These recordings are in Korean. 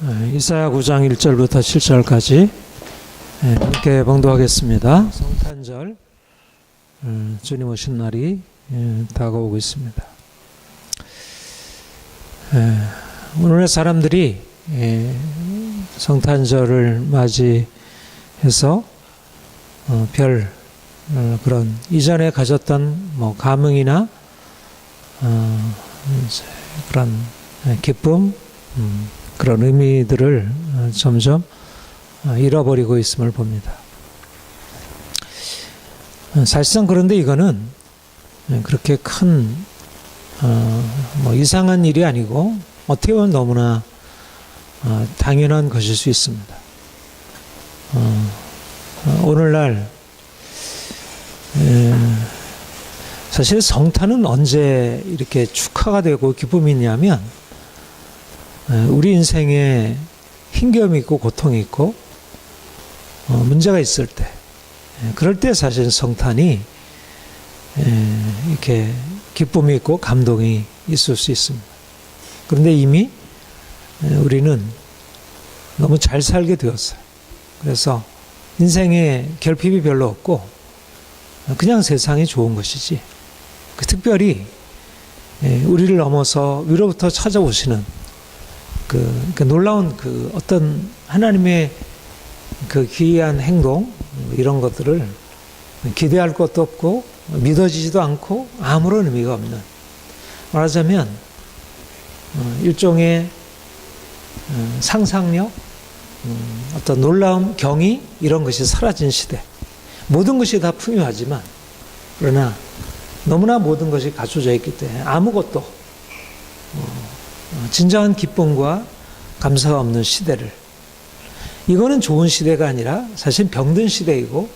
이사야 9장 1절부터 7절까지 함께 봉독하겠습니다. 성탄절 주님 오신 날이 다가오고 있습니다. 오늘의 사람들이 성탄절을 맞이해서 별 그런 이전에 가졌던 감흥이나 그런 기쁨, 그런 의미들을 점점 잃어버리고 있음을 봅니다. 사실상 그런데 이거는 그렇게 큰 이상한 일이 아니고 어떻게 보면 너무나 당연한 것일 수 있습니다. 오늘날 사실 성탄은 언제 이렇게 축하가 되고 기쁨이 있냐면 우리 인생에 힘겨움이 있고 고통이 있고 문제가 있을 때, 그럴 때 사실 성탄이 이렇게 기쁨이 있고 감동이 있을 수 있습니다. 그런데 이미 우리는 너무 잘 살게 되었어요. 그래서 인생에 결핍이 별로 없고 그냥 세상이 좋은 것이지, 특별히 우리를 넘어서 위로부터 찾아오시는 그 놀라운 어떤 하나님의 기이한 행동, 이런 것들을 기대할 것도 없고 믿어지지도 않고 아무런 의미가 없는, 말하자면 일종의 상상력, 어떤 놀라움, 경이, 이런 것이 사라진 시대. 모든 것이 다 풍요하지만 그러나 너무나 모든 것이 갖춰져 있기 때문에 아무것도 진정한 기쁨과 감사가 없는 시대를, 이거는 좋은 시대가 아니라 사실 병든 시대이고,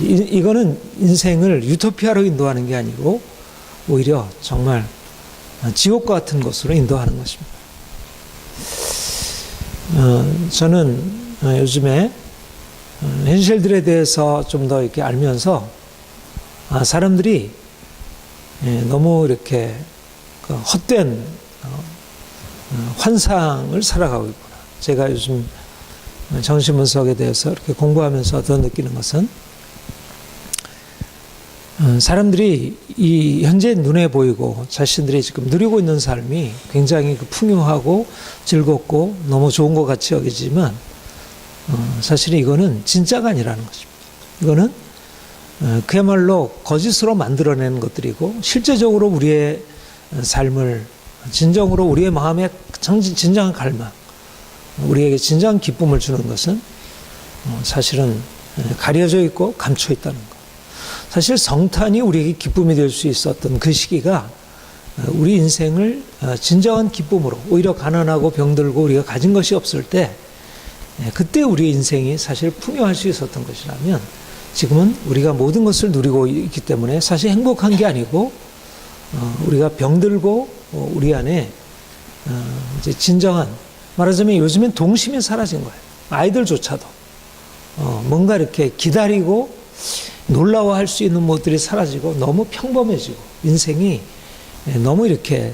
이거는 인생을 유토피아로 인도하는 게 아니고 오히려 정말 지옥과 같은 곳으로 인도하는 것입니다. 저는 요즘에 현실들에 대해서 좀 더 이렇게 알면서 사람들이 너무 이렇게 헛된 환상을 살아가고 있구나. 제가 요즘 정신분석에 대해서 이렇게 공부하면서 더 느끼는 것은, 사람들이 이 현재 눈에 보이고 자신들이 지금 누리고 있는 삶이 굉장히 풍요하고 즐겁고 너무 좋은 것 같이 여기지만 사실은 이거는 진짜가 아니라는 것입니다. 이거는 그야말로 거짓으로 만들어내는 것들이고, 실제적으로 우리의 삶을 진정으로 우리의 마음에 진정한 갈망, 우리에게 진정한 기쁨을 주는 것은 사실은 가려져 있고 감춰 있다는 것. 사실 성탄이 우리에게 기쁨이 될 수 있었던 그 시기가 우리 인생을 진정한 기쁨으로, 오히려 가난하고 병들고 우리가 가진 것이 없을 때, 그때 우리 인생이 사실 풍요할 수 있었던 것이라면, 지금은 우리가 모든 것을 누리고 있기 때문에 사실 행복한 게 아니고 우리가 병들고 우리 안에 이제 진정한, 말하자면 요즘엔 동심이 사라진 거예요. 아이들조차도 뭔가 이렇게 기다리고 놀라워할 수 있는 것들이 사라지고 너무 평범해지고 인생이 너무 이렇게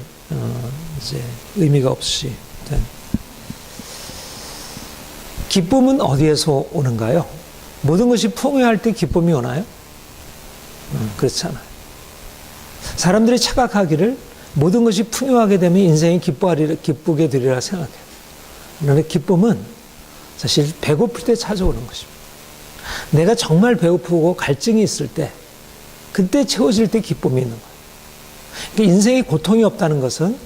이제 의미가 없이 된. 기쁨은 어디에서 오는가요? 모든 것이 풍요할 때 기쁨이 오나요? 그렇지 않아요. 사람들이 착각하기를 모든 것이 풍요하게 되면 인생이 기쁘게 되리라 생각해요. 그런데 기쁨은 사실 배고플 때 찾아오는 것입니다. 내가 정말 배고프고 갈증이 있을 때, 그때 채워질 때 기쁨이 있는 거예요. 그러니까 인생에 고통이 없다는 것은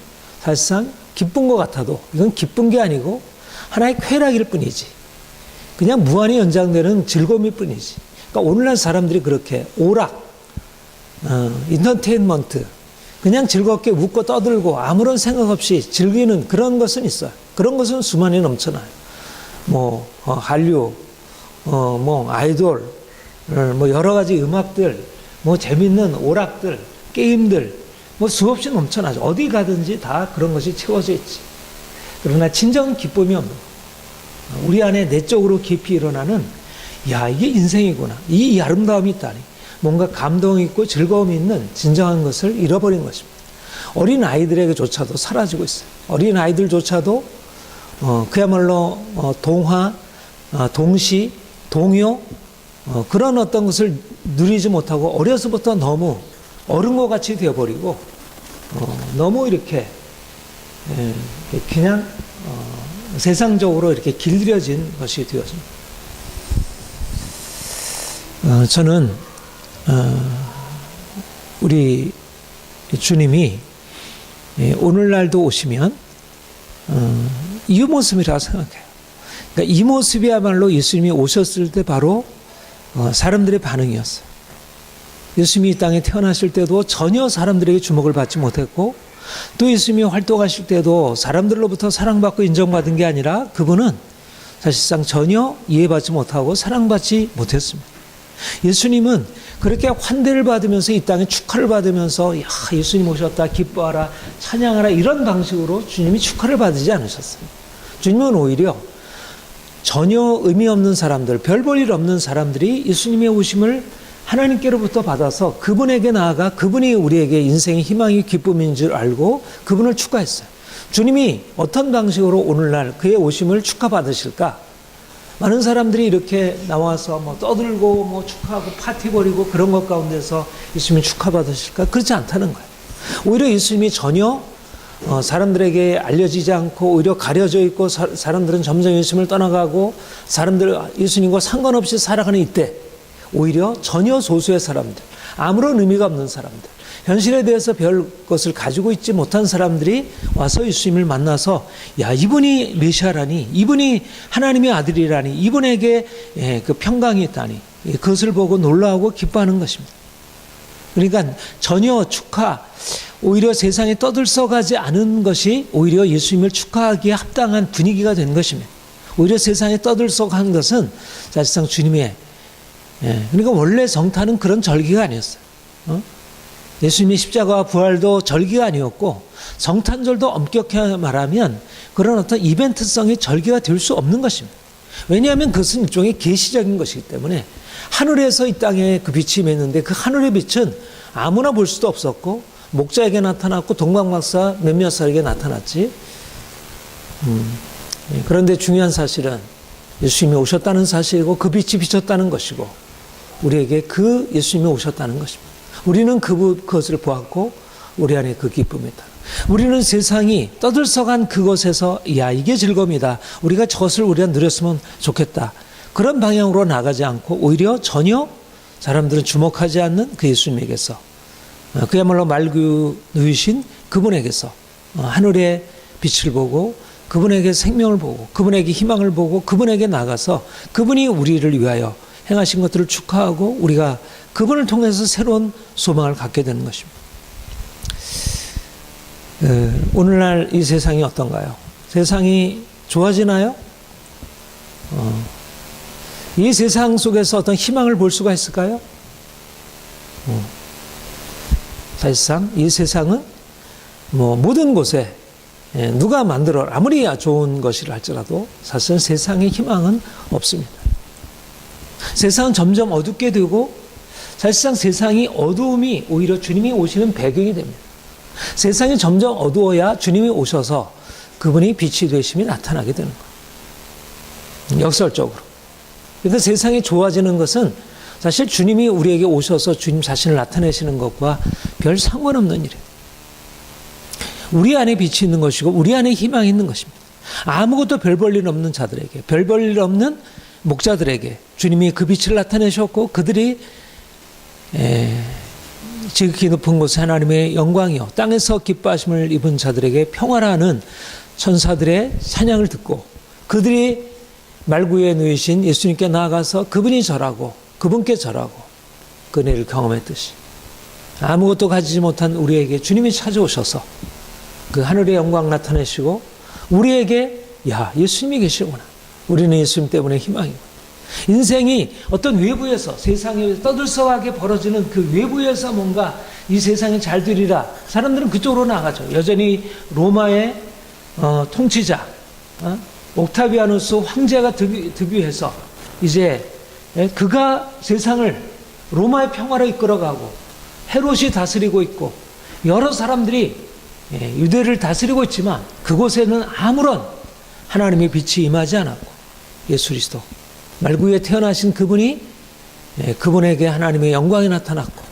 사실상 기쁜 것 같아도 이건 기쁜 게 아니고 하나의 쾌락일 뿐이지, 그냥 무한히 연장되는 즐거움일 뿐이지. 그러니까 오늘날 사람들이 그렇게 오락, 인터테인먼트, 그냥 즐겁게 웃고 떠들고 아무런 생각 없이 즐기는 그런 것은 있어요. 그런 것은 수만이 넘쳐나요. 한류, 아이돌, 여러 가지 음악들, 재밌는 오락들, 게임들, 수없이 넘쳐나죠. 어디 가든지 다 그런 것이 채워져 있지. 그러나 진정 기쁨이 없는, 우리 안에 내적으로 깊이 일어나는, 이게 인생이구나, 이 아름다움이 있다니, 뭔가 감동이 있고 즐거움이 있는 진정한 것을 잃어버린 것입니다. 어린 아이들에게조차도 사라지고 있어요. 어린 아이들조차도 그야말로 동화, 동시, 동요 그런 어떤 것을 누리지 못하고 어려서부터 너무 어른과 같이 되어버리고 너무 이렇게 그냥 세상적으로 이렇게 길들여진 것이 되어집니다. 저는 우리 주님이 오늘날도 오시면 이 모습이라고 생각해요. 그러니까 이 모습이야말로 예수님이 오셨을 때 바로 사람들의 반응이었어요. 예수님이 이 땅에 태어나실 때도 전혀 사람들에게 주목을 받지 못했고 또 예수님이 활동하실 때도 사람들로부터 사랑받고 인정받은 게 아니라 그분은 사실상 전혀 이해받지 못하고 사랑받지 못했습니다. 예수님은 그렇게 환대를 받으면서 이 땅에 축하를 받으면서 야, 예수님 오셨다 기뻐하라 찬양하라 이런 방식으로 주님이 축하를 받지 않으셨어요. 주님은 오히려 전혀 의미 없는 사람들, 별 볼 일 없는 사람들이 예수님의 오심을 하나님께로부터 받아서 그분에게 나아가 그분이 우리에게 인생의 희망이 기쁨인 줄 알고 그분을 축하했어요. 주님이 어떤 방식으로 오늘날 그의 오심을 축하받으실까? 많은 사람들이 이렇게 나와서 떠들고 축하하고 파티 벌이고 그런 것 가운데서 예수님이 축하받으실까? 그렇지 않다는 거예요. 오히려 예수님이 전혀 사람들에게 알려지지 않고 오히려 가려져 있고 사람들은 점점 예수님을 떠나가고 사람들 예수님과 상관없이 살아가는 이때 오히려 전혀 소수의 사람들, 아무런 의미가 없는 사람들, 현실에 대해서 별 것을 가지고 있지 못한 사람들이 와서 예수님을 만나서 야 이분이 메시아라니 이분이 하나님의 아들이라니 이분에게 그 평강이 있다니 그것을 보고 놀라고 기뻐하는 것입니다. 그러니까 전혀 축하 오히려 세상에 떠들썩하지 않은 것이 오히려 예수님을 축하하기에 합당한 분위기가 된 것입니다. 오히려 세상에 떠들썩한 것은 사실상 주님의 그러니까 원래 성탄은 그런 절기가 아니었어요. 예수님의 십자가와 부활도 절기가 아니었고 성탄절도 엄격히 말하면 그런 어떤 이벤트성의 절기가 될 수 없는 것입니다. 왜냐하면 그것은 일종의 계시적인 것이기 때문에 하늘에서 이 땅에 그 빛이 임했는데 그 하늘의 빛은 아무나 볼 수도 없었고 목자에게 나타났고 동방박사 몇몇 사람에게 나타났지. 그런데 중요한 사실은 예수님이 오셨다는 사실이고 그 빛이 비쳤다는 것이고 우리에게 그 예수님이 오셨다는 것입니다. 우리는 그것을 보았고 우리 안에 그 기쁨이 있다. 우리는 세상이 떠들썩한 그것에서 야 이게 즐거움이다. 우리가 저것을 우리가 누렸으면 좋겠다. 그런 방향으로 나가지 않고 오히려 전혀 사람들은 주목하지 않는 그 예수님에게서 그야말로 말구 누이신 그분에게서 하늘의 빛을 보고 그분에게 생명을 보고 그분에게 희망을 보고 그분에게 나가서 그분이 우리를 위하여 행하신 것들을 축하하고 우리가 그분을 통해서 새로운 소망을 갖게 되는 것입니다. 오늘날 이 세상이 어떤가요? 세상이 좋아지나요? 이 세상 속에서 어떤 희망을 볼 수가 있을까요? 사실상 이 세상은 모든 곳에 누가 만들어 아무리 좋은 것이라 할지라도 사실은 세상에 희망은 없습니다. 세상은 점점 어둡게 되고 사실상 세상이 어두움이 오히려 주님이 오시는 배경이 됩니다. 세상이 점점 어두워야 주님이 오셔서 그분이 빛이 되심이 나타나게 되는 거예요. 역설적으로. 그러니까 세상이 좋아지는 것은 사실 주님이 우리에게 오셔서 주님 자신을 나타내시는 것과 별 상관없는 일이에요. 우리 안에 빛이 있는 것이고 우리 안에 희망이 있는 것입니다. 아무것도 별 볼 일 없는 자들에게 별 볼 일 없는 목자들에게 주님이 그 빛을 나타내셨고 그들이 지극히 높은 곳에 하나님의 영광이요 땅에서 기뻐하심을 입은 자들에게 평화라는 천사들의 찬양을 듣고 그들이 말구에 누이신 예수님께 나아가서 그분이 절하고 그분께 절하고 그 은혜를 경험했듯이 아무것도 가지지 못한 우리에게 주님이 찾아오셔서 그 하늘의 영광 나타내시고 우리에게 야 예수님이 계시구나. 우리는 예수님 때문에 희망이고 인생이 어떤 외부에서 세상에 떠들썩하게 벌어지는 그 외부에서 뭔가 이 세상이 잘 되리라 사람들은 그쪽으로 나가죠. 여전히 로마의 통치자 옥타비아누스 황제가 득위해서 이제 그가 세상을 로마의 평화로 이끌어가고 헤롯이 다스리고 있고 여러 사람들이 유대를 다스리고 있지만 그곳에는 아무런 하나님의 빛이 임하지 않았고, 예수 그리스도 말구에 태어나신 그분이 그분에게 하나님의 영광이 나타났고,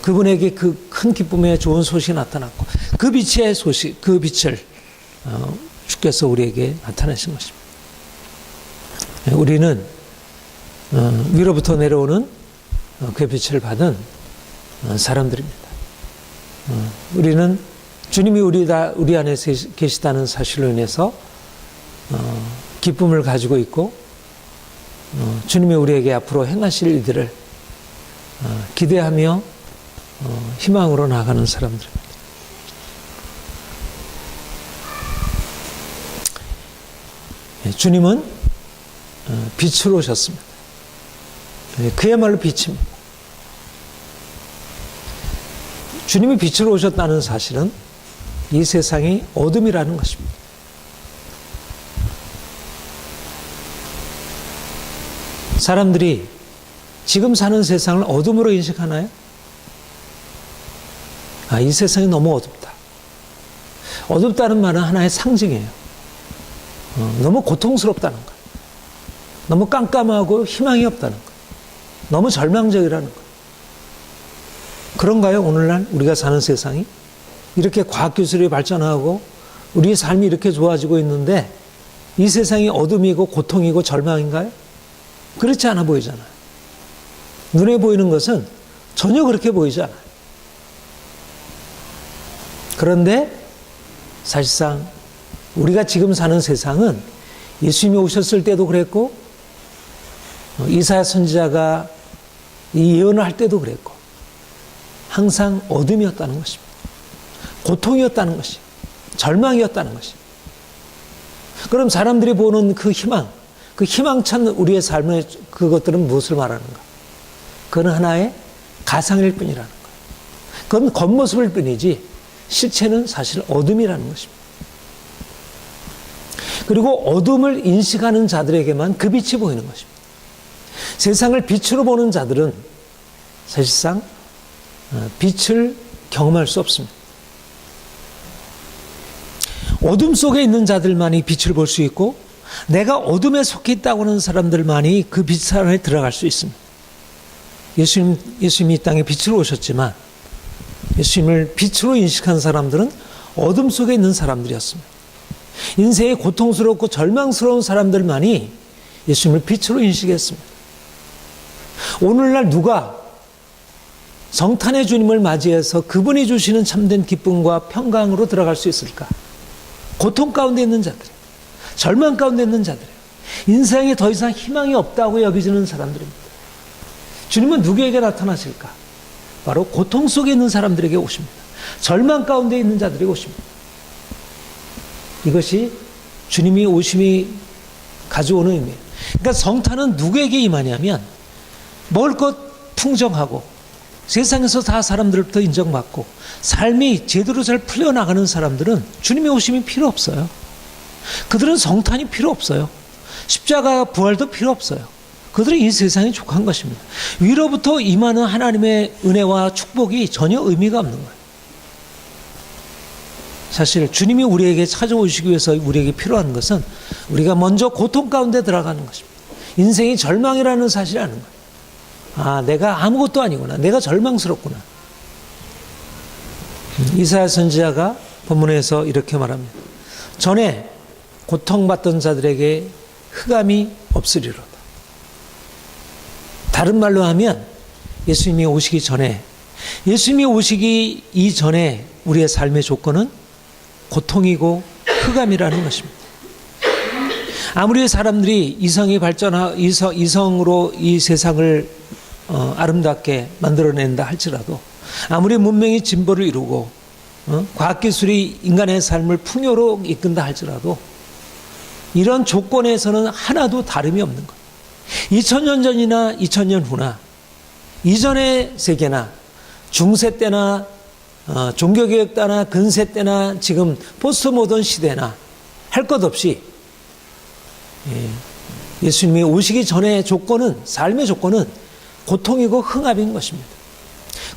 그분에게 그 큰 기쁨의 좋은 소식이 나타났고, 그 빛의 소식, 그 빛을 주께서 우리에게 나타내신 것입니다. 우리는 위로부터 내려오는 그 빛을 받은 사람들입니다. 우리는 주님이 우리 안에 계시다는 사실로 인해서 기쁨을 가지고 있고, 주님이 우리에게 앞으로 행하실 일들을 기대하며 희망으로 나아가는 사람들입니다. 주님은 빛으로 오셨습니다. 그야말로 빛입니다. 주님이 빛으로 오셨다는 사실은 이 세상이 어둠이라는 것입니다. 사람들이 지금 사는 세상을 어둠으로 인식하나요? 이 세상이 너무 어둡다. 어둡다는 말은 하나의 상징이에요. 너무 고통스럽다는 것. 너무 깜깜하고 희망이 없다는 것. 너무 절망적이라는 것. 그런가요? 오늘날 우리가 사는 세상이? 이렇게 과학기술이 발전하고 우리의 삶이 이렇게 좋아지고 있는데 이 세상이 어둠이고 고통이고 절망인가요? 그렇지 않아 보이잖아요. 눈에 보이는 것은 전혀 그렇게 보이지 않아요. 그런데 사실상 우리가 지금 사는 세상은 예수님이 오셨을 때도 그랬고, 이사야 선지자가 이 예언을 할 때도 그랬고, 항상 어둠이었다는 것입니다. 고통이었다는 것이, 절망이었다는 것이. 그럼 사람들이 보는 그 희망, 그 희망찬 우리의 삶의 그것들은 무엇을 말하는가? 그건 하나의 가상일 뿐이라는 거예요. 그건 겉모습일 뿐이지 실체는 사실 어둠이라는 것입니다. 그리고 어둠을 인식하는 자들에게만 그 빛이 보이는 것입니다. 세상을 빛으로 보는 자들은 사실상 빛을 경험할 수 없습니다. 어둠 속에 있는 자들만이 빛을 볼 수 있고, 내가 어둠에 속해 있다고 하는 사람들만이 그 빛 안에 들어갈 수 있습니다. 예수님이 이 땅에 빛으로 오셨지만 예수님을 빛으로 인식한 사람들은 어둠 속에 있는 사람들이었습니다. 인생이 고통스럽고 절망스러운 사람들만이 예수님을 빛으로 인식했습니다. 오늘날 누가 성탄의 주님을 맞이해서 그분이 주시는 참된 기쁨과 평강으로 들어갈 수 있을까? 고통 가운데 있는 자들, 절망 가운데 있는 자들, 인생에 더 이상 희망이 없다고 여기지는 사람들입니다. 주님은 누구에게 나타나실까? 바로 고통 속에 있는 사람들에게 오십니다. 절망 가운데 있는 자들에게 오십니다. 이것이 주님이 오심이 가져오는 의미예요. 그러니까 성탄은 누구에게 임하냐면, 먹을 것 풍정하고 세상에서 다 사람들부터 인정받고 삶이 제대로 잘 풀려나가는 사람들은 주님의 오심이 필요 없어요. 그들은 성탄이 필요 없어요. 십자가 부활도 필요 없어요. 그들은 이 세상에 족한 것입니다. 위로부터 임하는 하나님의 은혜와 축복이 전혀 의미가 없는 거예요. 사실 주님이 우리에게 찾아오시기 위해서 우리에게 필요한 것은 우리가 먼저 고통 가운데 들어가는 것입니다. 인생이 절망이라는 사실을 아는 거예요. 내가 아무것도 아니구나. 내가 절망스럽구나. 이사야 선지자가 본문에서 이렇게 말합니다. 전에 고통받던 자들에게 흑암이 없으리로다. 다른 말로 하면 예수님이 오시기 전에, 예수님이 오시기 이전에 우리의 삶의 조건은 고통이고 흑암이라는 것입니다. 아무리 사람들이 이성으로 이 세상을 아름답게 만들어낸다 할지라도, 아무리 문명이 진보를 이루고 과학기술이 인간의 삶을 풍요로 이끈다 할지라도 이런 조건에서는 하나도 다름이 없는 것. 2000년 전이나 2000년 후나 이전의 세계나 중세 때나 종교개혁 때나 근세 때나 지금 포스트 모던 시대나 할 것 없이 예수님이 오시기 전의 조건은, 삶의 조건은 고통이고 흑암인 것입니다.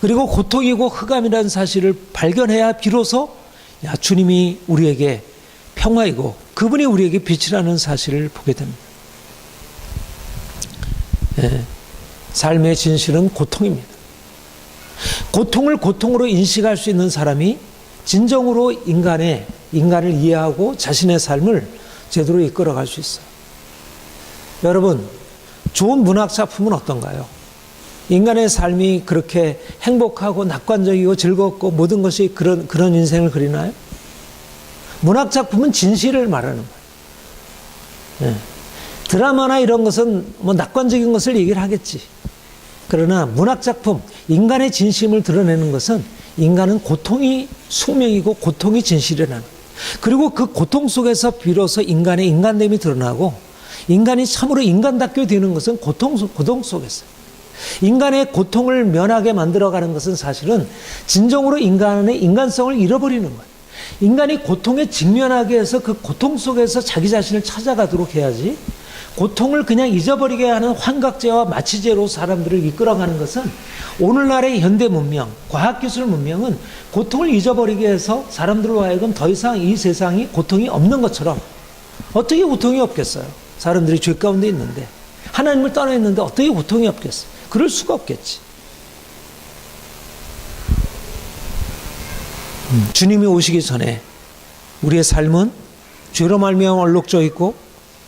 그리고 고통이고 흑암이라는 사실을 발견해야 비로소 주님이 우리에게 평화이고 그분이 우리에게 빛이라는 사실을 보게 됩니다. 예, 삶의 진실은 고통입니다. 고통을 고통으로 인식할 수 있는 사람이 진정으로 인간을 이해하고 자신의 삶을 제대로 이끌어갈 수 있어요. 여러분, 좋은 문학 작품은 어떤가요? 인간의 삶이 그렇게 행복하고 낙관적이고 즐겁고 모든 것이 그런 인생을 그리나요? 문학 작품은 진실을 말하는 거예요. 예. 드라마나 이런 것은 뭐 낙관적인 것을 얘기를 하겠지. 그러나 문학 작품, 인간의 진심을 드러내는 것은 인간은 고통이 숙명이고 고통이 진실이라는, 그리고 그 고통 속에서 비로소 인간의 인간됨이 드러나고 인간이 참으로 인간답게 되는 것은 고통 속에서. 인간의 고통을 면하게 만들어가는 것은 사실은 진정으로 인간의 인간성을 잃어버리는 거예요. 인간이 고통에 직면하게 해서 그 고통 속에서 자기 자신을 찾아가도록 해야지, 고통을 그냥 잊어버리게 하는 환각제와 마취제로 사람들을 이끌어가는 것은, 오늘날의 현대 문명, 과학기술 문명은 고통을 잊어버리게 해서 사람들로 하여금 더 이상 이 세상이 고통이 없는 것처럼, 어떻게 고통이 없겠어요? 사람들이 죄 가운데 있는데, 하나님을 떠나 있는데 어떻게 고통이 없겠어요? 그럴 수가 없겠지. 주님이 오시기 전에 우리의 삶은 죄로 말미암아 얼룩져 있고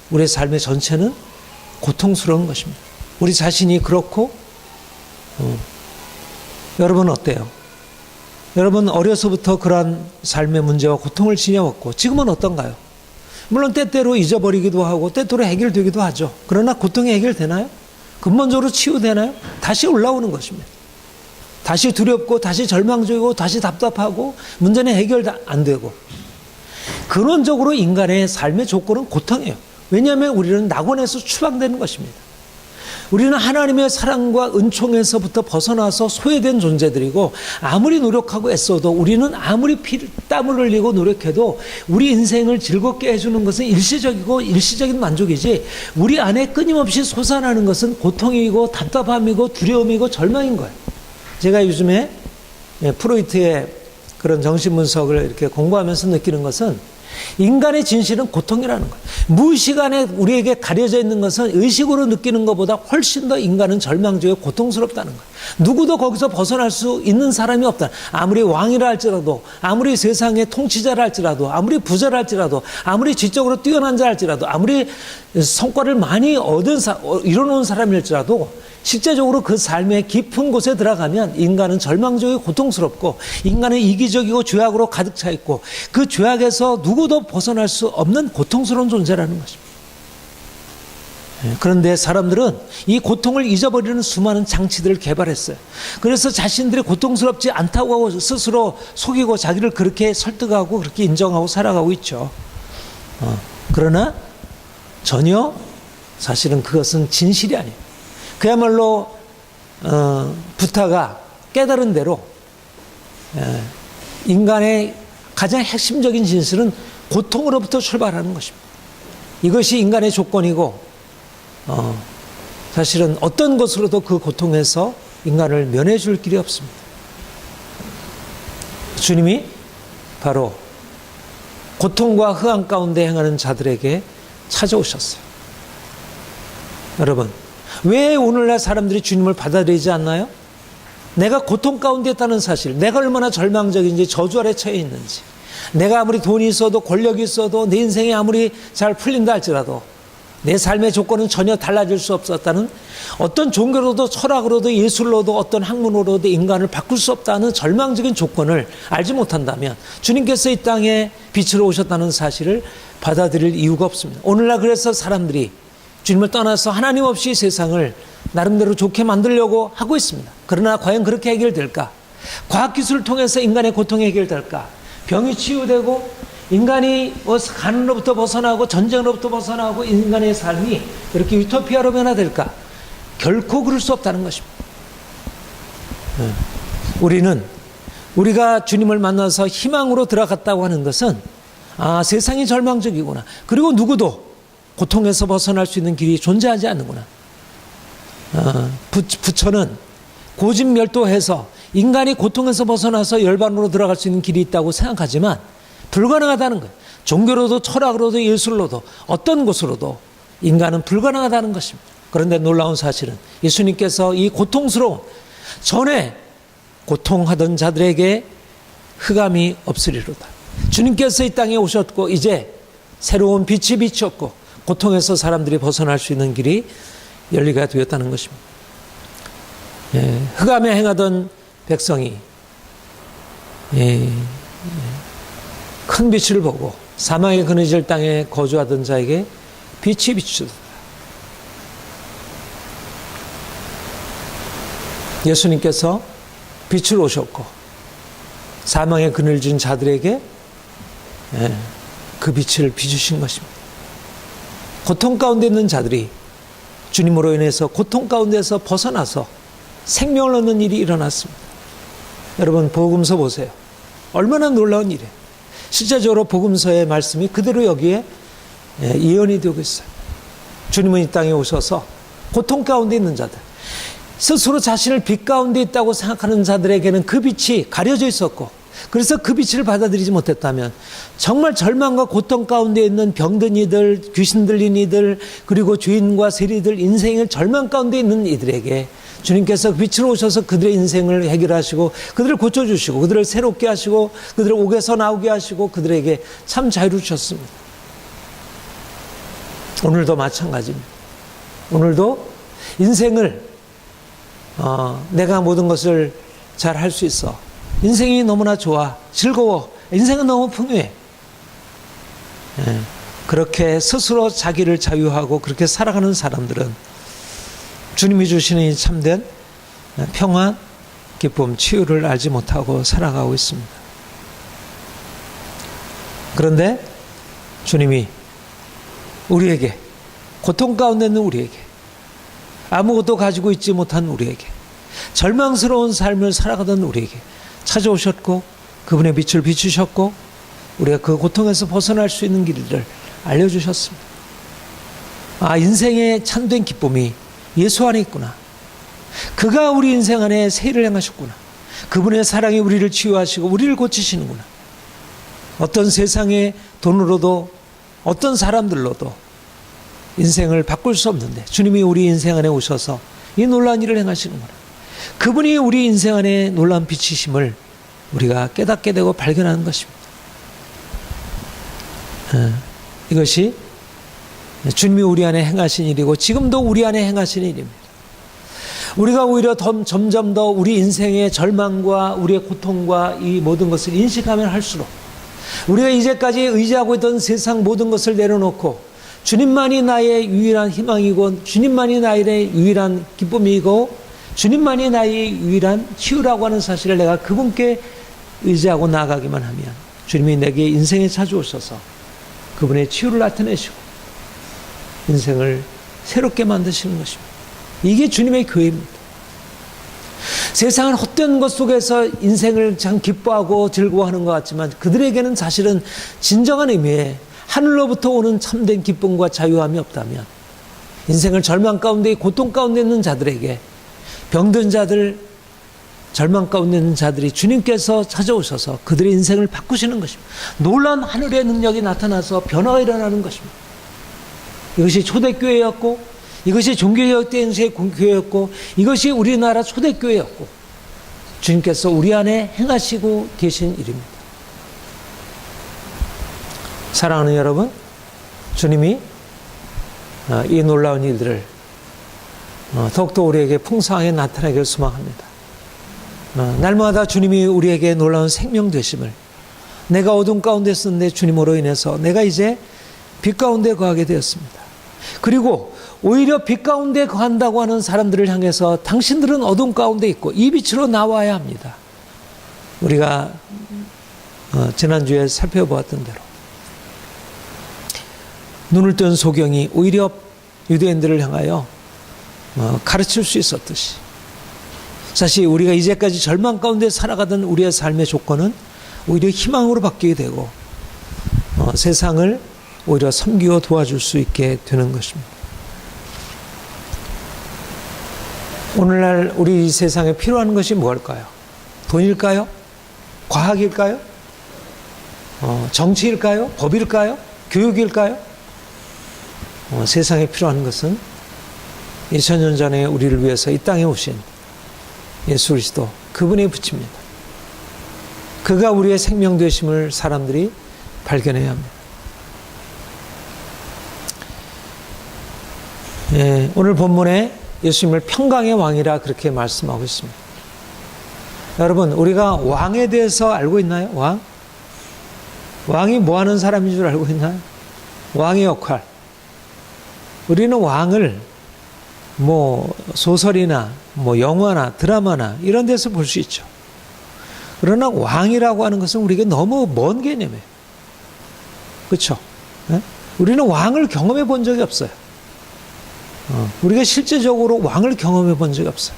우리의 삶의 전체는 고통스러운 것입니다. 우리 자신이 그렇고, 여러분 어때요? 여러분 어려서부터 그러한 삶의 문제와 고통을 지녀왔고 지금은 어떤가요? 물론 때때로 잊어버리기도 하고 때때로 해결되기도 하죠. 그러나 고통이 해결되나요? 근본적으로 치유되나요? 다시 올라오는 것입니다. 다시 두렵고 다시 절망적이고 다시 답답하고 문제는 해결 안 되고. 근원적으로 인간의 삶의 조건은 고통이에요. 왜냐하면 우리는 낙원에서 추방되는 것입니다. 우리는 하나님의 사랑과 은총에서부터 벗어나서 소외된 존재들이고, 아무리 노력하고 애써도, 우리는 아무리 땀을 흘리고 노력해도 우리 인생을 즐겁게 해주는 것은 일시적이고 일시적인 만족이지, 우리 안에 끊임없이 솟아나는 것은 고통이고 답답함이고 두려움이고 절망인 거예요. 제가 요즘에 프로이트의 그런 정신분석을 이렇게 공부하면서 느끼는 것은, 인간의 진실은 고통이라는 거예요. 무의식안에 우리에게 가려져 있는 것은 의식으로 느끼는 것보다 훨씬 더 인간은 절망적이고 고통스럽다는 거예요. 누구도 거기서 벗어날 수 있는 사람이 없다. 아무리 왕이라 할지라도, 아무리 세상의 통치자라 할지라도, 아무리 부자라 할지라도, 아무리 지적으로 뛰어난 자 할지라도, 아무리 성과를 많이 이뤄놓은 사람일지라도, 실제적으로 그 삶의 깊은 곳에 들어가면 인간은 절망적이고 고통스럽고, 인간은 이기적이고 죄악으로 가득 차 있고, 그 죄악에서 누구도 벗어날 수 없는 고통스러운 존재라는 것입니다. 그런데 사람들은 이 고통을 잊어버리는 수많은 장치들을 개발했어요. 그래서 자신들이 고통스럽지 않다고 하고 스스로 속이고 자기를 그렇게 설득하고 그렇게 인정하고 살아가고 있죠. 그러나 전혀 사실은 그것은 진실이 아니에요. 그야말로 부타가 깨달은 대로 인간의 가장 핵심적인 진실은 고통으로부터 출발하는 것입니다. 이것이 인간의 조건이고, 사실은 어떤 것으로도 그 고통에서 인간을 면해 줄 길이 없습니다. 주님이 바로 고통과 흑암 가운데 행하는 자들에게 찾아오셨어요. 여러분, 왜 오늘날 사람들이 주님을 받아들이지 않나요? 내가 고통 가운데 있다는 사실, 내가 얼마나 절망적인지, 저주 아래 처해 있는지, 내가 아무리 돈이 있어도 권력이 있어도 내 인생이 아무리 잘 풀린다 할지라도 내 삶의 조건은 전혀 달라질 수 없었다는, 어떤 종교로도 철학으로도 예술로도 어떤 학문으로도 인간을 바꿀 수 없다는 절망적인 조건을 알지 못한다면 주님께서 이 땅에 빛으로 오셨다는 사실을 받아들일 이유가 없습니다. 오늘날 그래서 사람들이 주님을 떠나서 하나님 없이 세상을 나름대로 좋게 만들려고 하고 있습니다. 그러나 과연 그렇게 해결될까? 과학기술을 통해서 인간의 고통이 해결될까? 병이 치유되고 인간이 가난으로부터 벗어나고 전쟁으로부터 벗어나고 인간의 삶이 그렇게 유토피아로 변화될까? 결코 그럴 수 없다는 것입니다. 우리가 주님을 만나서 희망으로 들어갔다고 하는 것은, 세상이 절망적이구나, 그리고 누구도 고통에서 벗어날 수 있는 길이 존재하지 않는구나. 부처는 고진멸도해서 인간이 고통에서 벗어나서 열반으로 들어갈 수 있는 길이 있다고 생각하지만, 불가능하다는 거예요. 종교로도 철학으로도 예술로도 어떤 것으로도 인간은 불가능하다는 것입니다. 그런데 놀라운 사실은 예수님께서 이 고통스러운, 전에 고통하던 자들에게 흑암이 없으리로다. 주님께서 이 땅에 오셨고 이제 새로운 빛이 비쳤고 고통에서 사람들이 벗어날 수 있는 길이 열리게 되었다는 것입니다. 흑암에 행하던 백성이 큰 빛을 보고 사망의 그늘질 땅에 거주하던 자에게 빛이 비추다. 예수님께서 빛을 오셨고 사망의 그늘진 자들에게 그 빛을 비추신 것입니다. 고통 가운데 있는 자들이 주님으로 인해서 고통 가운데서 벗어나서 생명을 얻는 일이 일어났습니다. 여러분, 복음서 보세요. 얼마나 놀라운 일이에요. 실제적으로 복음서의 말씀이 그대로 여기에 예언이 되고 있어요. 주님은 이 땅에 오셔서 고통 가운데 있는 자들, 스스로 자신을 빛 가운데 있다고 생각하는 자들에게는 그 빛이 가려져 있었고, 그래서 그 빛을 받아들이지 못했다면 정말 절망과 고통 가운데 있는 병든 이들, 귀신 들린 이들, 그리고 죄인과 세리들, 인생의 절망 가운데 있는 이들에게 주님께서 빛으로 오셔서 그들의 인생을 해결하시고 그들을 고쳐주시고 그들을 새롭게 하시고 그들을 옥에서 나오게 하시고 그들에게 참 자유를 주셨습니다. 오늘도 마찬가지입니다. 오늘도 인생을 내가 모든 것을 잘 할 수 있어, 인생이 너무나 좋아, 즐거워, 인생은 너무 풍요해, 그렇게 스스로 자기를 자유하고 그렇게 살아가는 사람들은 주님이 주시는 이 참된 평안, 기쁨, 치유를 알지 못하고 살아가고 있습니다. 그런데 주님이 우리에게, 고통 가운데 있는 우리에게, 아무것도 가지고 있지 못한 우리에게, 절망스러운 삶을 살아가던 우리에게 찾아오셨고 그분의 빛을 비추셨고 우리가 그 고통에서 벗어날 수 있는 길을 알려주셨습니다. 인생의 참된 기쁨이 예수 안에 있구나. 그가 우리 인생 안에 세일을 행하셨구나. 그분의 사랑이 우리를 치유하시고 우리를 고치시는구나. 어떤 세상의 돈으로도 어떤 사람들로도 인생을 바꿀 수 없는데 주님이 우리 인생 안에 오셔서 이 놀라운 일을 행하시는구나. 그분이 우리 인생 안에 놀라운 빛이심을 우리가 깨닫게 되고 발견하는 것입니다. 이것이 주님이 우리 안에 행하신 일이고 지금도 우리 안에 행하시는 일입니다. 우리가 오히려 점점 더 우리 인생의 절망과 우리의 고통과 이 모든 것을 인식하면 할수록 우리가 이제까지 의지하고 있던 세상 모든 것을 내려놓고 주님만이 나의 유일한 희망이고 주님만이 나의 유일한 기쁨이고 주님만이 나의 유일한 치유라고 하는 사실을 내가 그분께 의지하고 나아가기만 하면 주님이 내게 인생에 찾아오셔서 그분의 치유를 나타내시고 인생을 새롭게 만드시는 것입니다. 이게 주님의 교회입니다. 세상은 헛된 것 속에서 인생을 참 기뻐하고 즐거워하는 것 같지만 그들에게는 사실은 진정한 의미의 하늘로부터 오는 참된 기쁨과 자유함이 없다면 인생을 절망 가운데 고통 가운데 있는 자들에게, 병든 자들, 절망 가운데 있는 자들이 주님께서 찾아오셔서 그들의 인생을 바꾸시는 것입니다. 놀라운 하늘의 능력이 나타나서 변화가 일어나는 것입니다. 이것이 초대교회였고 이것이 종교개혁 때의 교회였고 이것이 우리나라 초대교회였고 주님께서 우리 안에 행하시고 계신 일입니다. 사랑하는 여러분, 주님이 이 놀라운 일들을 더욱더 우리에게 풍성하게 나타나기를 소망합니다. 날마다 주님이 우리에게 놀라운 생명 되심을, 내가 어둠 가운데 있었는데 주님으로 인해서 내가 이제 빛 가운데 거하게 되었습니다. 그리고 오히려 빛 가운데 거한다고 하는 사람들을 향해서 당신들은 어둠 가운데 있고 이 빛으로 나와야 합니다. 우리가 지난주에 살펴보았던 대로 눈을 뜬 소경이 오히려 유대인들을 향하여 가르칠 수 있었듯이 사실 우리가 이제까지 절망 가운데 살아가던 우리의 삶의 조건은 오히려 희망으로 바뀌게 되고 세상을 오히려 섬기고 도와줄 수 있게 되는 것입니다. 오늘날 우리 세상에 필요한 것이 뭘까요? 돈일까요? 과학일까요? 정치일까요? 법일까요? 교육일까요? 세상에 필요한 것은 2000년 전에 우리를 위해서 이 땅에 오신 예수 그리스도, 그분의 붙입니다. 그가 우리의 생명 되심을 사람들이 발견해야 합니다. 예, 오늘 본문에 예수님을 평강의 왕이라 그렇게 말씀하고 있습니다. 여러분, 우리가 왕에 대해서 알고 있나요? 왕? 왕이 뭐 하는 사람인 줄 알고 있나요? 왕의 역할. 우리는 왕을 소설이나 영화나 드라마나 이런 데서 볼 수 있죠. 그러나 왕이라고 하는 것은 우리에게 너무 먼 개념이에요. 그렇죠? 네? 우리는 왕을 경험해 본 적이 없어요. 우리가 실제적으로 왕을 경험해 본 적이 없어요.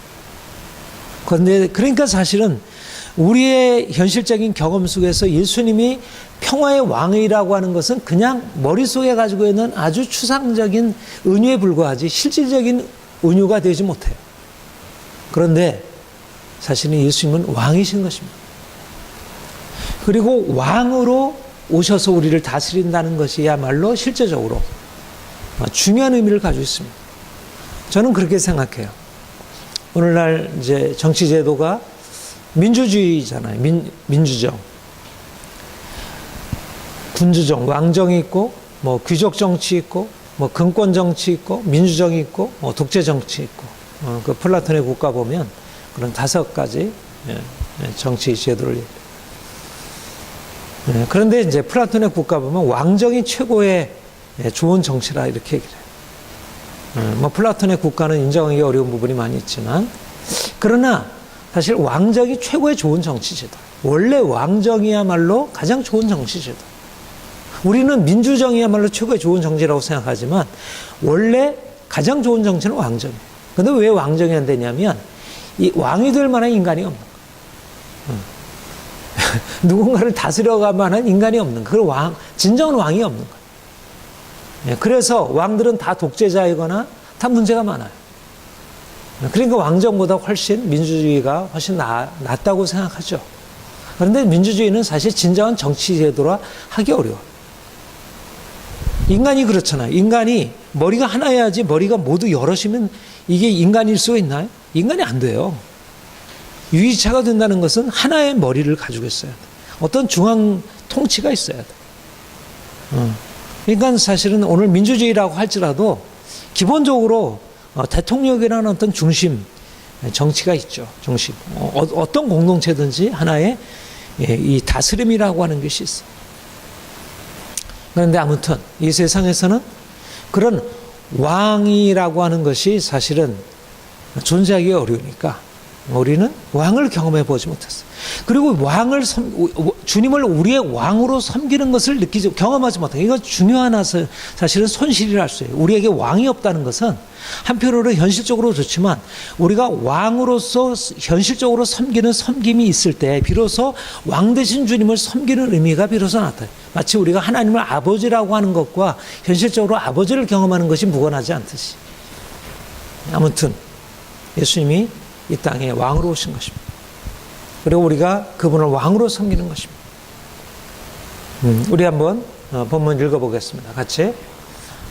그러니까 사실은 우리의 현실적인 경험 속에서 예수님이 평화의 왕이라고 하는 것은 그냥 머릿속에 가지고 있는 아주 추상적인 은유에 불과하지 실질적인 은유가 되지 못해요. 그런데 사실은 예수님은 왕이신 것입니다. 그리고 왕으로 오셔서 우리를 다스린다는 것이야말로 실제적으로 중요한 의미를 가지고 있습니다. 저는 그렇게 생각해요. 오늘날 이제 정치 제도가 민주주의잖아요. 민주정. 군주정, 왕정이 있고, 귀족 정치 있고, 금권 정치 있고, 민주정이 있고, 독재 정치 있고, 그 플라톤의 국가 보면 그런 5가지 정치 제도를. 그런데 이제 플라톤의 국가 보면 왕정이 최고의 좋은 정치라 이렇게 얘기를 해요. 플라톤의 국가는 인정하기 어려운 부분이 많이 있지만, 그러나 사실 왕정이 최고의 좋은 정치제도. 원래 왕정이야말로 가장 좋은 정치제도. 우리는 민주정이야말로 최고의 좋은 정치라고 생각하지만 원래 가장 좋은 정치는 왕정이에요. 그런데 왜 왕정이 안 되냐면 이 왕이 될 만한 인간이 없는 거예요. 누군가를 다스려갈 만한 인간이 없는 거예요. 그 진정한 왕이 없는 거예요. 그래서 왕들은 다 독재자이거나 다 문제가 많아요. 그러니까 왕정보다 훨씬 민주주의가 훨씬 낫다고 생각하죠. 그런데 민주주의는 사실 진정한 정치제도라 하기 어려워요. 인간이 그렇잖아요. 인간이 머리가 하나여야지 머리가 모두 여럿이면 이게 인간일 수가 있나요? 인간이 안 돼요. 유기체가 된다는 것은 하나의 머리를 가지고 있어야 돼. 어떤 중앙 통치가 있어야 돼. 그러니까 사실은 오늘 민주주의라고 할지라도 기본적으로 대통령이라는 어떤 중심 정치가 있죠. 중심. 어떤 공동체든지 하나의 이 다스림이라고 하는 것이 있어요. 그런데 아무튼 이 세상에서는 그런 왕이라고 하는 것이 사실은 존재하기 어려우니까 우리는 왕을 경험해 보지 못했어요. 그리고 주님을 우리의 왕으로 섬기는 것을 경험하지 못해요. 이건 중요한 사실은 손실이라 할 수 있어요. 우리에게 왕이 없다는 것은 한편으로 현실적으로 좋지만 우리가 왕으로서 현실적으로 섬기는 섬김이 있을 때 비로소 왕 대신 주님을 섬기는 의미가 비로소 나타나요. 마치 우리가 하나님을 아버지라고 하는 것과 현실적으로 아버지를 경험하는 것이 무관하지 않듯이. 아무튼 예수님이 이 땅에 왕으로 오신 것입니다. 그리고 우리가 그분을 왕으로 섬기는 것입니다. 우리 한번 본문 읽어보겠습니다. 같이.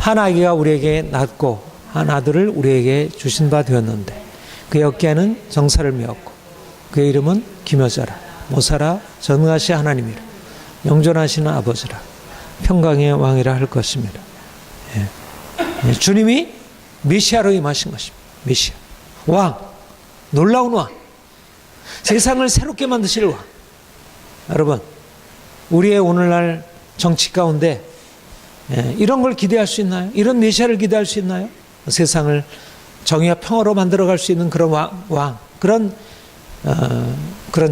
한 아기가 우리에게 낳고 한 아들을 우리에게 주신 바 되었는데 그의 어깨에는 정사를 메었고 그의 이름은 기묘자라 모사라 전능하신 하나님이라 영존하시는 아버지라 평강의 왕이라 할 것입니다. 주님이 메시아로 임하신 것입니다. 메시아. 왕. 놀라운 왕. 세상을 새롭게 만드실 왕. 여러분, 우리의 오늘날 정치 가운데 이런 걸 기대할 수 있나요? 이런 메시아를 기대할 수 있나요? 세상을 정의와 평화로 만들어갈 수 있는 그런 왕, 그런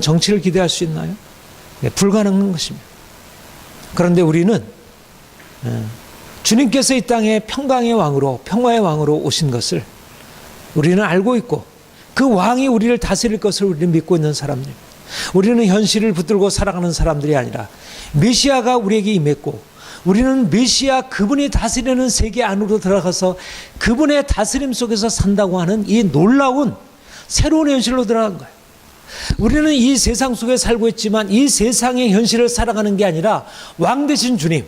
정치를 기대할 수 있나요? 불가능한 것입니다. 그런데 우리는 주님께서 이 땅에 평강의 왕으로, 평화의 왕으로 오신 것을 우리는 알고 있고 그 왕이 우리를 다스릴 것을 우리는 믿고 있는 사람들입니다. 우리는 현실을 붙들고 살아가는 사람들이 아니라 메시아가 우리에게 임했고 우리는 메시아 그분이 다스리는 세계 안으로 들어가서 그분의 다스림 속에서 산다고 하는 이 놀라운 새로운 현실로 들어간 거예요. 우리는 이 세상 속에 살고 있지만 이 세상의 현실을 살아가는 게 아니라 왕 되신 주님,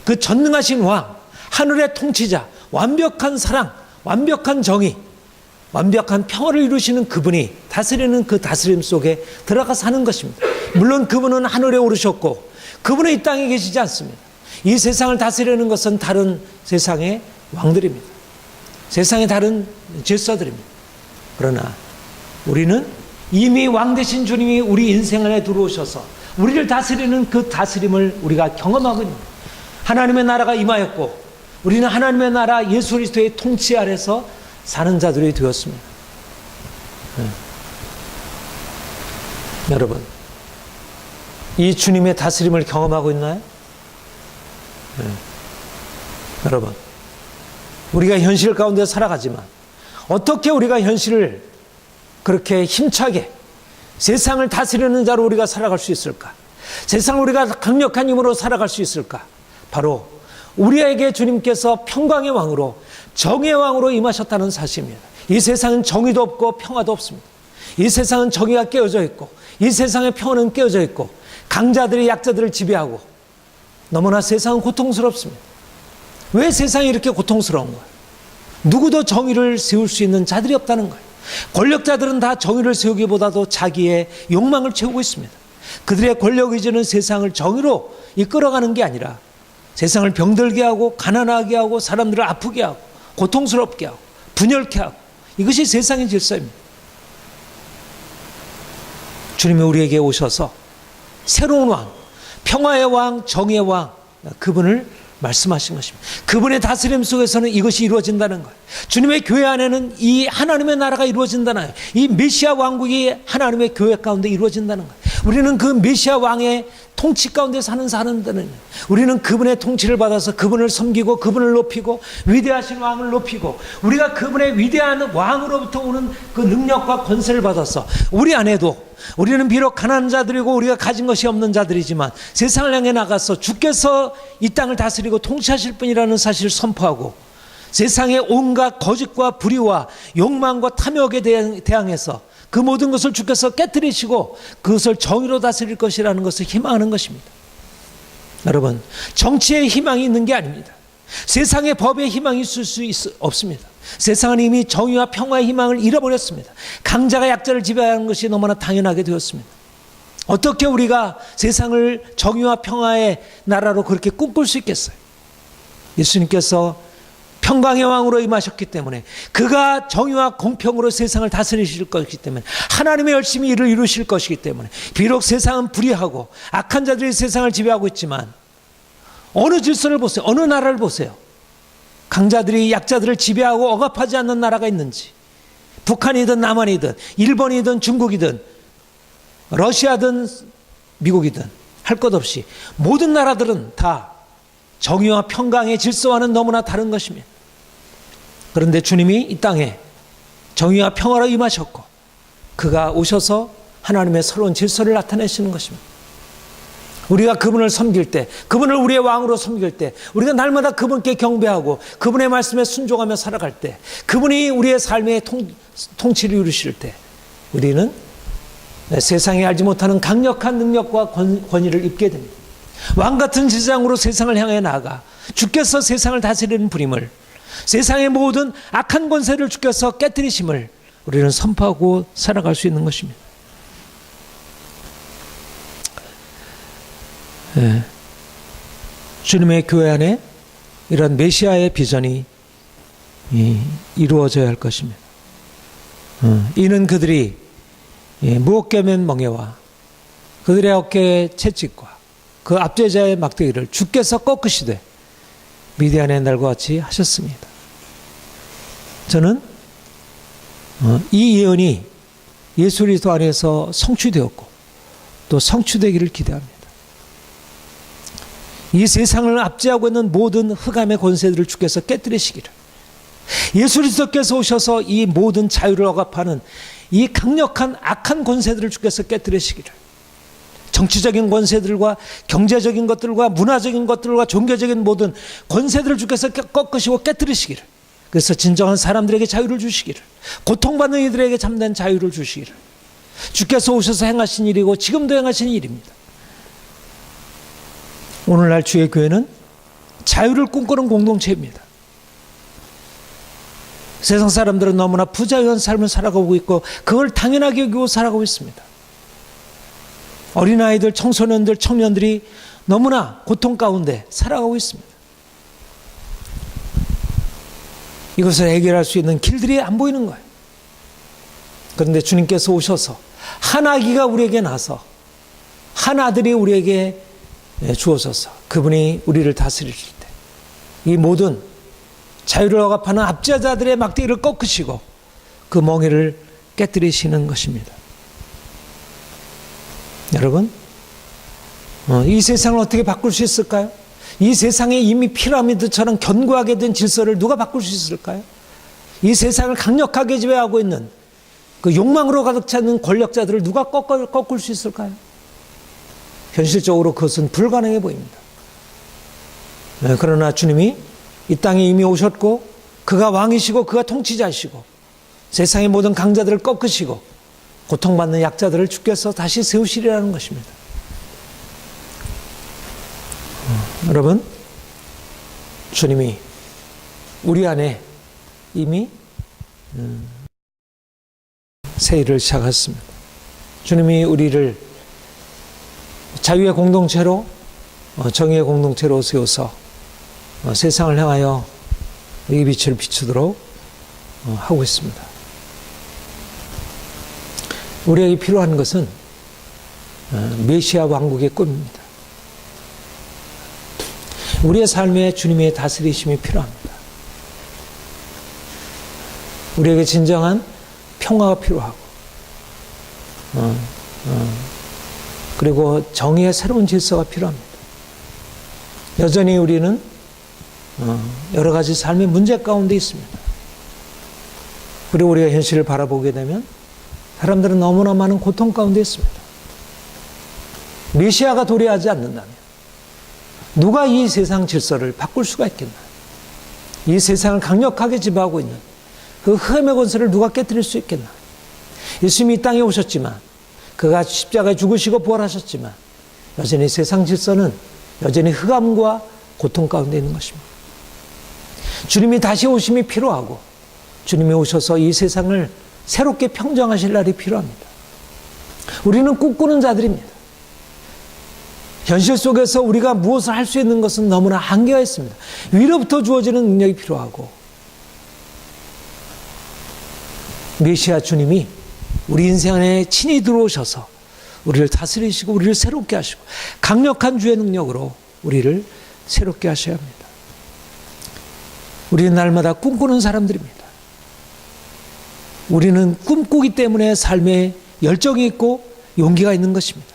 그 전능하신 왕, 하늘의 통치자, 완벽한 사랑, 완벽한 정의, 완벽한 평화를 이루시는 그분이 다스리는 그 다스림 속에 들어가 사는 것입니다. 물론 그분은 하늘에 오르셨고 그분은 이 땅에 계시지 않습니다. 이 세상을 다스리는 것은 다른 세상의 왕들입니다. 세상의 다른 질서들입니다. 그러나 우리는 이미 왕 되신 주님이 우리 인생 안에 들어오셔서 우리를 다스리는 그 다스림을 우리가 경험하고 있습니다. 하나님의 나라가 임하였고 우리는 하나님의 나라 예수 그리스도의 통치 아래서 사는 자들이 되었습니다. 여러분, 이 주님의 다스림을 경험하고 있나요? 여러분, 우리가 현실 가운데 살아가지만 어떻게 우리가 현실을 그렇게 힘차게 세상을 다스리는 자로 우리가 살아갈 수 있을까? 세상을 우리가 강력한 힘으로 살아갈 수 있을까? 바로 우리에게 주님께서 평강의 왕으로 정의의 왕으로 임하셨다는 사실입니다. 이 세상은 정의도 없고 평화도 없습니다. 이 세상은 정의가 깨어져 있고 이 세상의 평화는 깨어져 있고 강자들이 약자들을 지배하고 너무나 세상은 고통스럽습니다. 왜 세상이 이렇게 고통스러운 거예요? 누구도 정의를 세울 수 있는 자들이 없다는 거예요. 권력자들은 다 정의를 세우기보다도 자기의 욕망을 채우고 있습니다. 그들의 권력 의지는 세상을 정의로 이끌어가는 게 아니라 세상을 병들게 하고 가난하게 하고 사람들을 아프게 하고 고통스럽게 하고 분열케 하고 이것이 세상의 질서입니다. 주님이 우리에게 오셔서 새로운 왕, 평화의 왕, 정의의 왕, 그분을 말씀하신 것입니다. 그분의 다스림 속에서는 이것이 이루어진다는 거예요. 주님의 교회 안에는 이 하나님의 나라가 이루어진다는 거예요. 이 메시아 왕국이 하나님의 교회 가운데 이루어진다는 거예요. 우리는 그 메시아 왕의 통치 가운데 사는 사람들은 우리는 그분의 통치를 받아서 그분을 섬기고 그분을 높이고 위대하신 왕을 높이고 우리가 그분의 위대한 왕으로부터 오는 그 능력과 권세를 받아서 우리 안에도 우리는 비록 가난한 자들이고 우리가 가진 것이 없는 자들이지만 세상을 향해 나가서 주께서 이 땅을 다스리고 통치하실 분이라는 사실을 선포하고 세상의 온갖 거짓과 불의와 욕망과 탐욕에 대항해서 그 모든 것을 주께서 깨뜨리시고 그것을 정의로 다스릴 것이라는 것을 희망하는 것입니다. 여러분, 정치에 희망이 있는 게 아닙니다. 세상의 법에 희망이 있을 수 없습니다. 세상은 이미 정의와 평화의 희망을 잃어버렸습니다. 강자가 약자를 지배하는 것이 너무나 당연하게 되었습니다. 어떻게 우리가 세상을 정의와 평화의 나라로 그렇게 꿈꿀 수 있겠어요? 예수님께서 평강의 왕으로 임하셨기 때문에 그가 정의와 공평으로 세상을 다스리실 것이기 때문에 하나님의 열심히 일을 이루실 것이기 때문에 비록 세상은 불의하고 악한 자들이 세상을 지배하고 있지만 어느 질서를 보세요. 어느 나라를 보세요. 강자들이 약자들을 지배하고 억압하지 않는 나라가 있는지 북한이든 남한이든 일본이든 중국이든 러시아든 미국이든 할 것 없이 모든 나라들은 다 정의와 평강의 질서와는 너무나 다른 것입니다. 그런데 주님이 이 땅에 정의와 평화로 임하셨고 그가 오셔서 하나님의 새로운 질서를 나타내시는 것입니다. 우리가 그분을 섬길 때, 그분을 우리의 왕으로 섬길 때, 우리가 날마다 그분께 경배하고 그분의 말씀에 순종하며 살아갈 때, 그분이 우리의 삶의 통치를 이루실 때 우리는 세상에 알지 못하는 강력한 능력과 권위를 입게 됩니다. 왕같은 제사장으로 세상을 향해 나아가 주께서 세상을 다스리는 분임을, 세상의 모든 악한 권세를 주께서 깨뜨리심을 우리는 선포하고 살아갈 수 있는 것입니다. 주님의 교회 안에 이런 메시아의 비전이 이루어져야 할 것입니다. 이는 그들이 무엇게면 멍에와 그들의 어깨의 채찍과 그 압제자의 막대기를 주께서 꺾으시되 미디안의 날과 같이 하셨습니다. 저는 이 예언이 예수 그리스도 안에서 성취되었고 또 성취되기를 기대합니다. 이 세상을 압제하고 있는 모든 흑암의 권세들을 주께서 깨뜨리시기를, 예수 그리스도께서 오셔서 이 모든 자유를 억압하는 이 강력한 악한 권세들을 주께서 깨뜨리시기를, 정치적인 권세들과 경제적인 것들과 문화적인 것들과 종교적인 모든 권세들을 주께서 꺾으시고 깨뜨리시기를, 그래서 진정한 사람들에게 자유를 주시기를, 고통받는 이들에게 참된 자유를 주시기를, 주께서 오셔서 행하신 일이고 지금도 행하신 일입니다. 오늘날 주의 교회는 자유를 꿈꾸는 공동체입니다. 세상 사람들은 너무나 부자유한 삶을 살아가고 있고 그걸 당연하게 여기고 살아가고 있습니다. 어린아이들, 청소년들, 청년들이 너무나 고통 가운데 살아가고 있습니다. 이것을 해결할 수 있는 길들이 안 보이는 거예요. 그런데 주님께서 오셔서 한 아기가 우리에게 나서 한 아들이 우리에게 주어져서 그분이 우리를 다스리실 때 이 모든 자유를 억압하는 압제자들의 막대기를 꺾으시고 그 멍에를 깨뜨리시는 것입니다. 여러분, 이 세상을 어떻게 바꿀 수 있을까요? 이 세상에 이미 피라미드처럼 견고하게 된 질서를 누가 바꿀 수 있을까요? 이 세상을 강력하게 지배하고 있는 그 욕망으로 가득 차는 권력자들을 누가 꺾을 수 있을까요? 현실적으로 그것은 불가능해 보입니다. 그러나 주님이 이 땅에 이미 오셨고 그가 왕이시고 그가 통치자이시고 세상의 모든 강자들을 꺾으시고 고통받는 약자들을 주께서 다시 세우시리라는 것입니다. 여러분, 주님이 우리 안에 이미 새 일을 시작했습니다. 주님이 우리를 자유의 공동체로 정의의 공동체로 세워서 세상을 향하여 이 빛을 비추도록 하고 있습니다. 우리에게 필요한 것은 메시아 왕국의 꿈입니다. 우리의 삶에 주님의 다스리심이 필요합니다. 우리에게 진정한 평화가 필요하고 그리고 정의의 새로운 질서가 필요합니다. 여전히 우리는 여러 가지 삶의 문제 가운데 있습니다. 그리고 우리가 현실을 바라보게 되면 사람들은 너무나 많은 고통 가운데 있습니다. 메시아가 도래하지 않는다면 누가 이 세상 질서를 바꿀 수가 있겠나? 이 세상을 강력하게 지배하고 있는 그 흑암의 권세를 누가 깨뜨릴 수 있겠나? 예수님이 이 땅에 오셨지만 그가 십자가에 죽으시고 부활하셨지만 여전히 세상 질서는 여전히 흑암과 고통 가운데 있는 것입니다. 주님이 다시 오심이 필요하고 주님이 오셔서 이 세상을 새롭게 평정하실 날이 필요합니다. 우리는 꿈꾸는 자들입니다. 현실 속에서 우리가 무엇을 할 수 있는 것은 너무나 한계가 있습니다. 위로부터 주어지는 능력이 필요하고 메시아 주님이 우리 인생 안에 친히 들어오셔서 우리를 다스리시고 우리를 새롭게 하시고 강력한 주의 능력으로 우리를 새롭게 하셔야 합니다. 우리는 날마다 꿈꾸는 사람들입니다. 우리는 꿈꾸기 때문에 삶에 열정이 있고 용기가 있는 것입니다.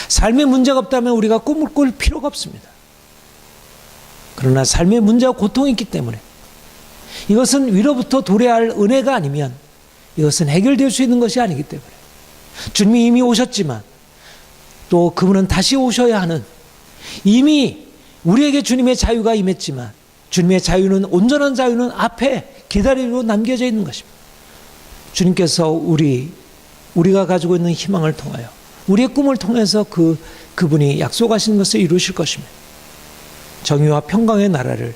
삶에 문제가 없다면 우리가 꿈을 꿀 필요가 없습니다. 그러나 삶에 문제와 고통이 있기 때문에 이것은 위로부터 도래할 은혜가 아니면 이것은 해결될 수 있는 것이 아니기 때문에 주님이 이미 오셨지만 또 그분은 다시 오셔야 하는 이미 우리에게 주님의 자유가 임했지만 주님의 자유는 온전한 자유는 앞에 기다리고 남겨져 있는 것입니다. 주님께서 우리가 가지고 있는 희망을 통하여 우리의 꿈을 통해서 그분이 약속하신 것을 이루실 것입니다. 정의와 평강의 나라를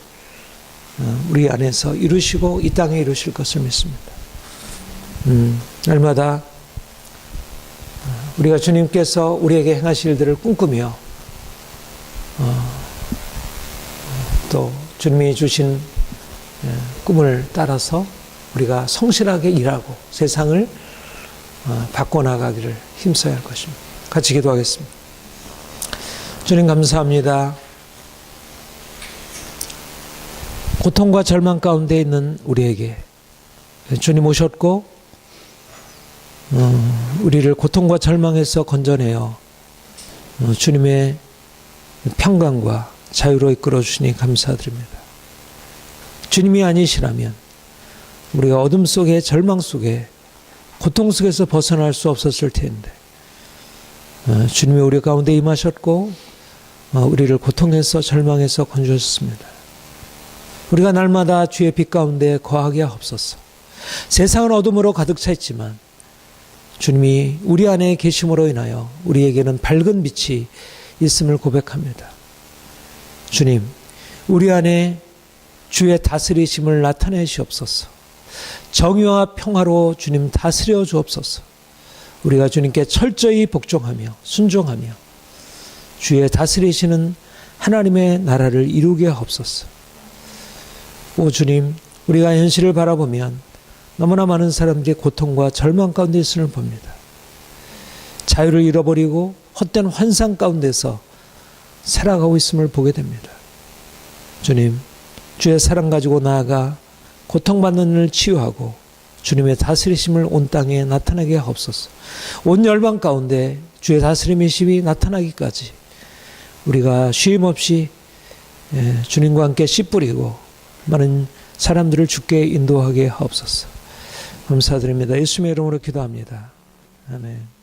우리 안에서 이루시고 이 땅에 이루실 것을 믿습니다. 날마다 우리가 주님께서 우리에게 행하실 일들을 꿈꾸며 또 주님이 주신 꿈을 따라서 우리가 성실하게 일하고 세상을 바꿔나가기를 힘써야 할 것입니다. 같이 기도하겠습니다. 주님 감사합니다. 고통과 절망 가운데 있는 우리에게 주님 오셨고 우리를 고통과 절망에서 건져내어 주님의 평강과 자유로 이끌어 주시니 감사드립니다. 주님이 아니시라면 우리가 어둠 속에 절망 속에 고통 속에서 벗어날 수 없었을 텐데 주님이 우리 가운데 임하셨고 우리를 고통에서 절망에서 건져주셨습니다. 우리가 날마다 주의 빛 가운데 거하게 하옵소서. 세상은 어둠으로 가득 차 있지만 주님이 우리 안에 계심으로 인하여 우리에게는 밝은 빛이 있음을 고백합니다. 주님, 우리 안에 주의 다스리심을 나타내시옵소서. 정의와 평화로 주님 다스려 주옵소서. 우리가 주님께 철저히 복종하며 순종하며 주의 다스리시는 하나님의 나라를 이루게 하옵소서. 오 주님, 우리가 현실을 바라보면 너무나 많은 사람들이 고통과 절망 가운데 있음을 봅니다. 자유를 잃어버리고 헛된 환상 가운데서 살아가고 있음을 보게 됩니다. 주님, 주의 사랑 가지고 나아가 고통받는 일을 치유하고 주님의 다스리심을 온 땅에 나타나게 하옵소서. 온 열방 가운데 주의 다스림의 힘이 나타나기까지 우리가 쉼 없이 주님과 함께 씨 뿌리고 많은 사람들을 주께 인도하게 하옵소서. 감사드립니다. 예수님의 이름으로 기도합니다. 아멘.